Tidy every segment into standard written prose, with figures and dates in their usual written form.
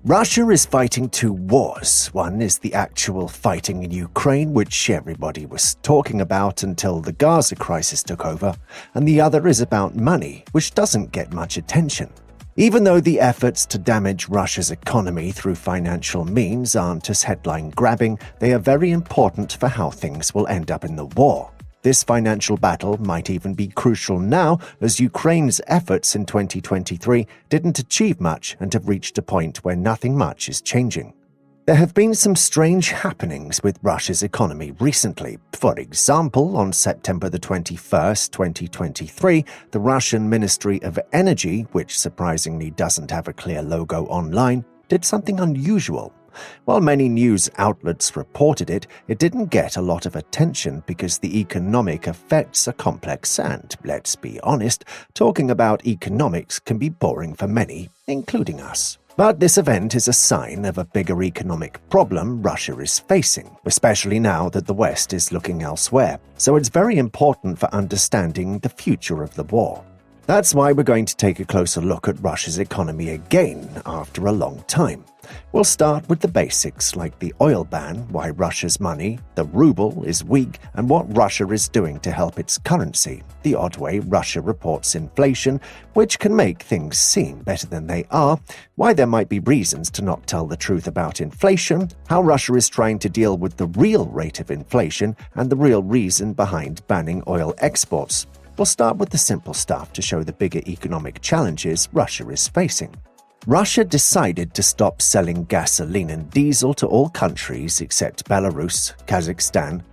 Russia is fighting two wars. One is the actual fighting in Ukraine, which everybody was talking about until the Gaza crisis took over, and the other is about money, which doesn't get much attention. Even though the efforts to damage Russia's economy through financial means aren't as headline-grabbing, they are very important for how things will end up in the war. This financial battle might even be crucial now, as Ukraine's efforts in 2023 didn't achieve much and have reached a point where nothing much is changing. There have been some strange happenings with Russia's economy recently. For example, on September the 21st, 2023, the Russian Ministry of Energy, which surprisingly doesn't have a clear logo online, did something unusual. While many news outlets reported it, it didn't get a lot of attention because the economic effects are complex and, let's be honest, talking about economics can be boring for many, including us. But this event is a sign of a bigger economic problem Russia is facing, especially now that the West is looking elsewhere, so it's very important for understanding the future of the war. That's why we're going to take a closer look at Russia's economy again after a long time. We'll start with the basics like the oil ban, why Russia's money, the ruble, is weak, and what Russia is doing to help its currency, the odd way Russia reports inflation, which can make things seem better than they are, why there might be reasons to not tell the truth about inflation, how Russia is trying to deal with the real rate of inflation, and the real reason behind banning oil exports. We'll start with the simple stuff to show the bigger economic challenges Russia is facing. Russia decided to stop selling gasoline and diesel to all countries except Belarus, Kazakhstan,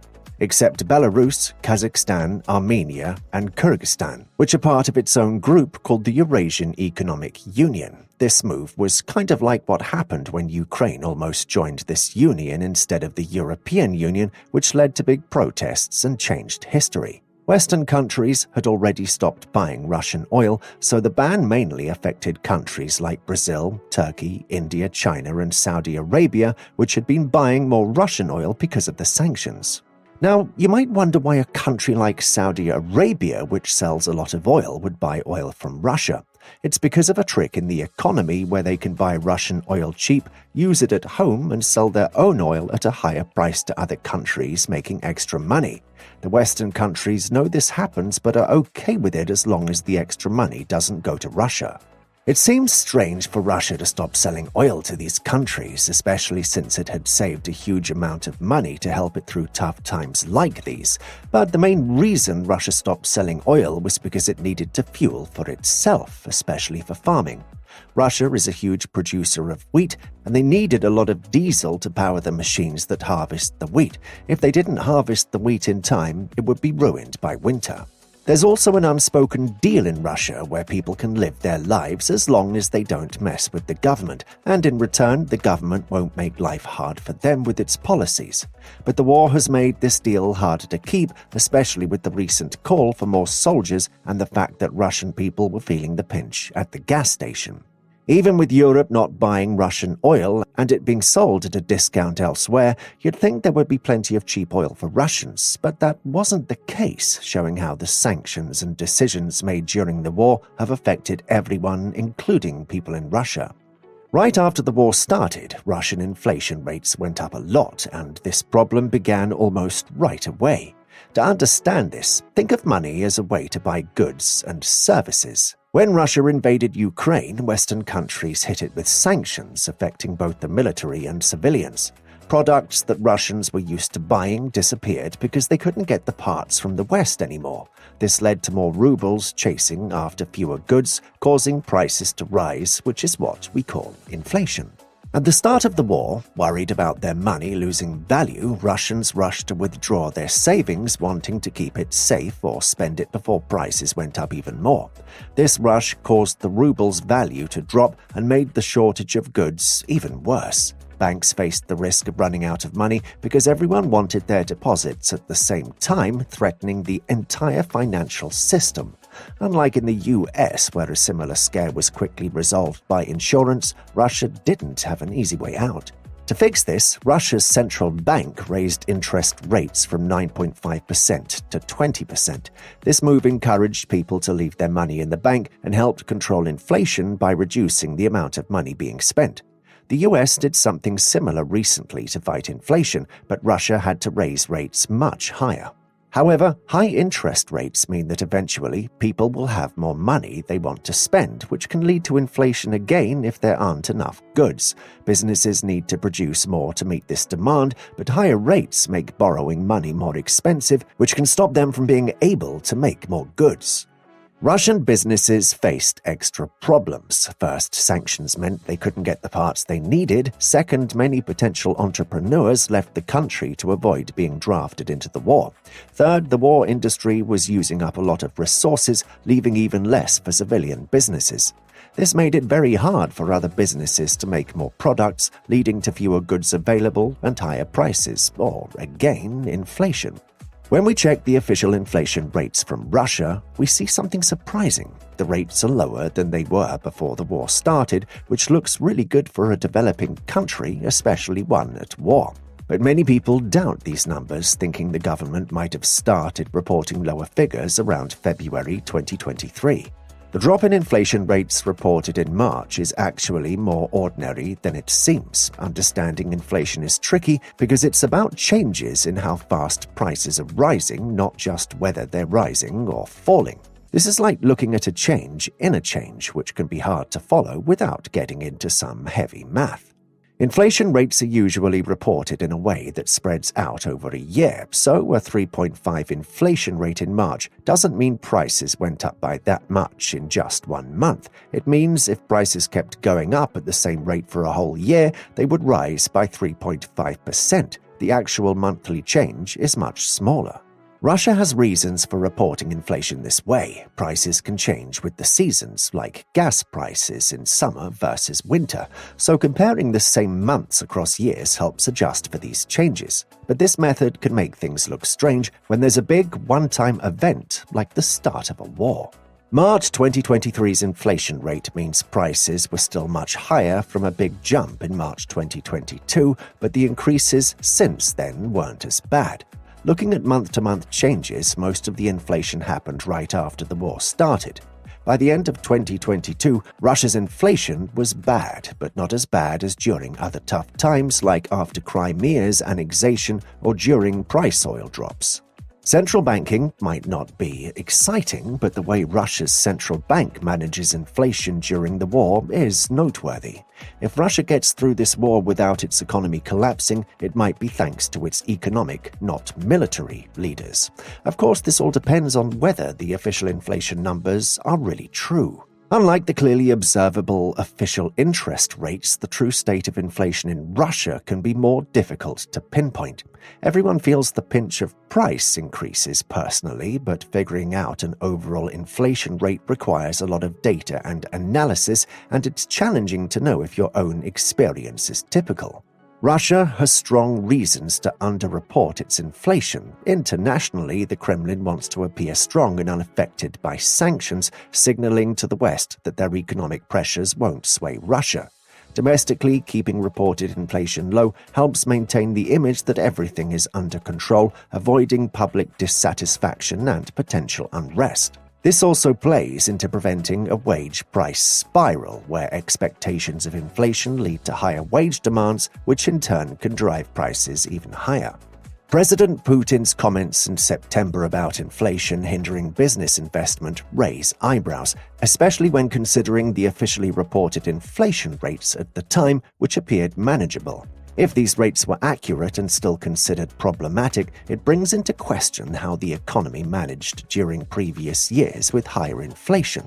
Armenia, and Kyrgyzstan, which are part of its own group called the Eurasian Economic Union. This move was kind of like what happened when Ukraine almost joined this union instead of the European Union, which led to big protests and changed history. Western countries had already stopped buying Russian oil, so the ban mainly affected countries like Brazil, Turkey, India, China, and Saudi Arabia, which had been buying more Russian oil because of the sanctions. Now, you might wonder why a country like Saudi Arabia, which sells a lot of oil, would buy oil from Russia. It's because of a trick in the economy where they can buy Russian oil cheap, use it at home, and sell their own oil at a higher price to other countries, making extra money. The Western countries know this happens but are okay with it as long as the extra money doesn't go to Russia. It seems strange for Russia to stop selling oil to these countries, especially since it had saved a huge amount of money to help it through tough times like these. But the main reason Russia stopped selling oil was because it needed to fuel for itself, especially for farming. Russia is a huge producer of wheat, and they needed a lot of diesel to power the machines that harvest the wheat. If they didn't harvest the wheat in time, it would be ruined by winter. There's also an unspoken deal in Russia where people can live their lives as long as they don't mess with the government, and in return, the government won't make life hard for them with its policies. But the war has made this deal harder to keep, especially with the recent call for more soldiers and the fact that Russian people were feeling the pinch at the gas station. Even with Europe not buying Russian oil and it being sold at a discount elsewhere, you'd think there would be plenty of cheap oil for Russians, but that wasn't the case, showing how the sanctions and decisions made during the war have affected everyone, including people in Russia. Right after the war started, Russian inflation rates went up a lot, and this problem began almost right away. To understand this, think of money as a way to buy goods and services. When Russia invaded Ukraine, Western countries hit it with sanctions affecting both the military and civilians. Products that Russians were used to buying disappeared because they couldn't get the parts from the West anymore. This led to more rubles chasing after fewer goods, causing prices to rise, which is what we call inflation. At the start of the war, worried about their money losing value, Russians rushed to withdraw their savings, wanting to keep it safe or spend it before prices went up even more. This rush caused the ruble's value to drop and made the shortage of goods even worse. Banks faced the risk of running out of money because everyone wanted their deposits at the same time, threatening the entire financial system. Unlike in the US, where a similar scare was quickly resolved by insurance, Russia didn't have an easy way out. To fix this, Russia's central bank raised interest rates from 9.5% to 20%. This move encouraged people to leave their money in the bank and helped control inflation by reducing the amount of money being spent. The US did something similar recently to fight inflation, but Russia had to raise rates much higher. However, high interest rates mean that eventually people will have more money they want to spend, which can lead to inflation again if there aren't enough goods. Businesses need to produce more to meet this demand, but higher rates make borrowing money more expensive, which can stop them from being able to make more goods. Russian businesses faced extra problems. First, sanctions meant they couldn't get the parts they needed. Second, many potential entrepreneurs left the country to avoid being drafted into the war. Third, the war industry was using up a lot of resources, leaving even less for civilian businesses. This made it very hard for other businesses to make more products, leading to fewer goods available and higher prices, or, again, inflation. When we check the official inflation rates from Russia, we see something surprising. The rates are lower than they were before the war started, which looks really good for a developing country, especially one at war. But many people doubt these numbers, thinking the government might have started reporting lower figures around February 2023. The drop in inflation rates reported in March is actually more ordinary than it seems. Understanding inflation is tricky because it's about changes in how fast prices are rising, not just whether they're rising or falling. This is like looking at a change in a change, which can be hard to follow without getting into some heavy math. Inflation rates are usually reported in a way that spreads out over a year, so a 3.5 inflation rate in March doesn't mean prices went up by that much in just 1 month. It means if prices kept going up at the same rate for a whole year, they would rise by 3.5%. The actual monthly change is much smaller. Russia has reasons for reporting inflation this way. Prices can change with the seasons, like gas prices in summer versus winter, so comparing the same months across years helps adjust for these changes. But this method can make things look strange when there's a big one-time event like the start of a war. March 2023's inflation rate means prices were still much higher from a big jump in March 2022, but the increases since then weren't as bad. Looking at month-to-month changes, most of the inflation happened right after the war started. By the end of 2022, Russia's inflation was bad, but not as bad as during other tough times like after Crimea's annexation or during price oil drops. Central banking might not be exciting, but the way Russia's central bank manages inflation during the war is noteworthy. If Russia gets through this war without its economy collapsing, it might be thanks to its economic, not military, leaders. Of course, this all depends on whether the official inflation numbers are really true. Unlike the clearly observable official interest rates, the true state of inflation in Russia can be more difficult to pinpoint. Everyone feels the pinch of price increases personally, but figuring out an overall inflation rate requires a lot of data and analysis, and it's challenging to know if your own experience is typical. Russia has strong reasons to underreport its inflation. Internationally, the Kremlin wants to appear strong and unaffected by sanctions, signaling to the West that their economic pressures won't sway Russia. Domestically, keeping reported inflation low helps maintain the image that everything is under control, avoiding public dissatisfaction and potential unrest. This also plays into preventing a wage price spiral, where expectations of inflation lead to higher wage demands, which in turn can drive prices even higher. President Putin's comments in September about inflation hindering business investment raise eyebrows, especially when considering the officially reported inflation rates at the time, which appeared manageable. If these rates were accurate and still considered problematic, it brings into question how the economy managed during previous years with higher inflation.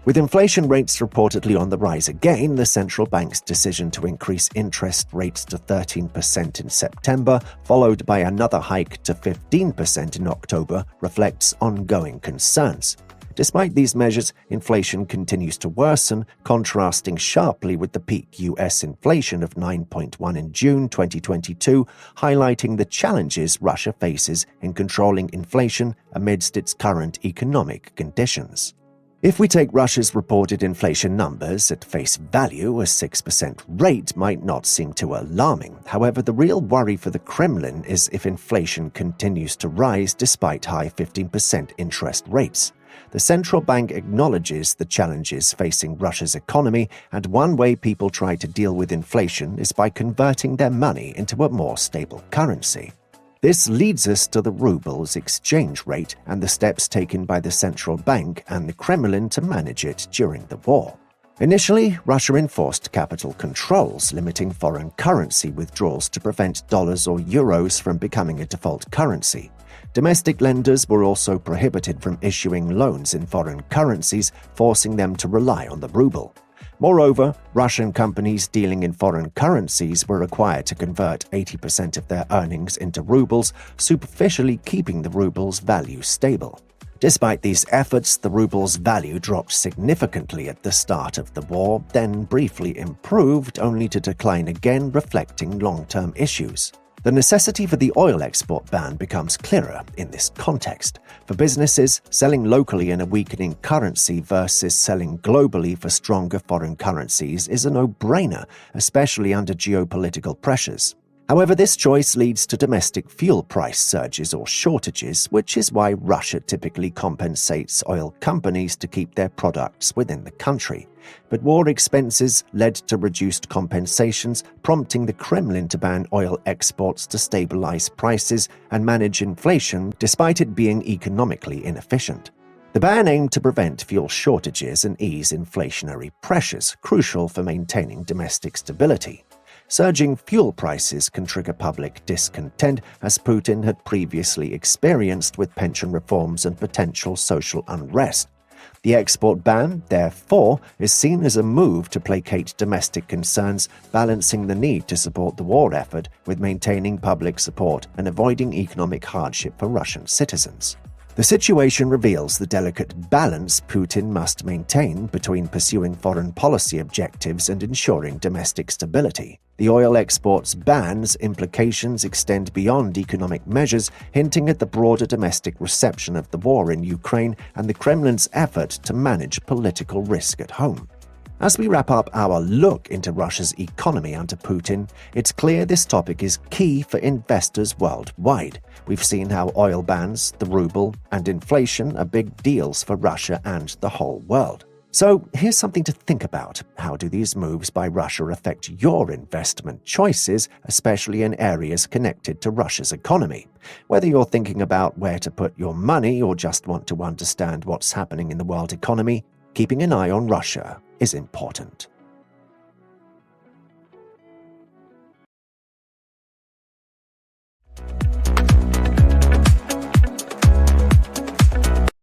With inflation rates reportedly on the rise again, the central bank's decision to increase interest rates to 13% in September, followed by another hike to 15% in October, reflects ongoing concerns. Despite these measures, inflation continues to worsen, contrasting sharply with the peak U.S. inflation of 9.1% in June 2022, highlighting the challenges Russia faces in controlling inflation amidst its current economic conditions. If we take Russia's reported inflation numbers at face value, a 6% rate might not seem too alarming. However, the real worry for the Kremlin is if inflation continues to rise despite high 15% interest rates. The central bank acknowledges the challenges facing Russia's economy, and one way people try to deal with inflation is by converting their money into a more stable currency. This leads us to the ruble's exchange rate and the steps taken by the central bank and the Kremlin to manage it during the war. Initially, Russia enforced capital controls, limiting foreign currency withdrawals to prevent dollars or euros from becoming a default currency. Domestic lenders were also prohibited from issuing loans in foreign currencies, forcing them to rely on the ruble. Moreover, Russian companies dealing in foreign currencies were required to convert 80% of their earnings into rubles, superficially keeping the ruble's value stable. Despite these efforts, the ruble's value dropped significantly at the start of the war, then briefly improved, only to decline again, reflecting long-term issues. The necessity for the oil export ban becomes clearer in this context. For businesses, selling locally in a weakening currency versus selling globally for stronger foreign currencies is a no-brainer, especially under geopolitical pressures. However, this choice leads to domestic fuel price surges or shortages, which is why Russia typically compensates oil companies to keep their products within the country. But war expenses led to reduced compensations, prompting the Kremlin to ban oil exports to stabilize prices and manage inflation, despite it being economically inefficient. The ban aimed to prevent fuel shortages and ease inflationary pressures, crucial for maintaining domestic stability. Surging fuel prices can trigger public discontent, as Putin had previously experienced with pension reforms and potential social unrest. The export ban, therefore, is seen as a move to placate domestic concerns, balancing the need to support the war effort with maintaining public support and avoiding economic hardship for Russian citizens. The situation reveals the delicate balance Putin must maintain between pursuing foreign policy objectives and ensuring domestic stability. The oil exports ban's implications extend beyond economic measures, hinting at the broader domestic reception of the war in Ukraine and the Kremlin's effort to manage political risk at home. As we wrap up our look into Russia's economy under Putin, it's clear this topic is key for investors worldwide. We've seen how oil bans, the ruble, and inflation are big deals for Russia and the whole world. So here's something to think about. How do these moves by Russia affect your investment choices, especially in areas connected to Russia's economy? Whether you're thinking about where to put your money or just want to understand what's happening in the world economy, keeping an eye on Russia is important.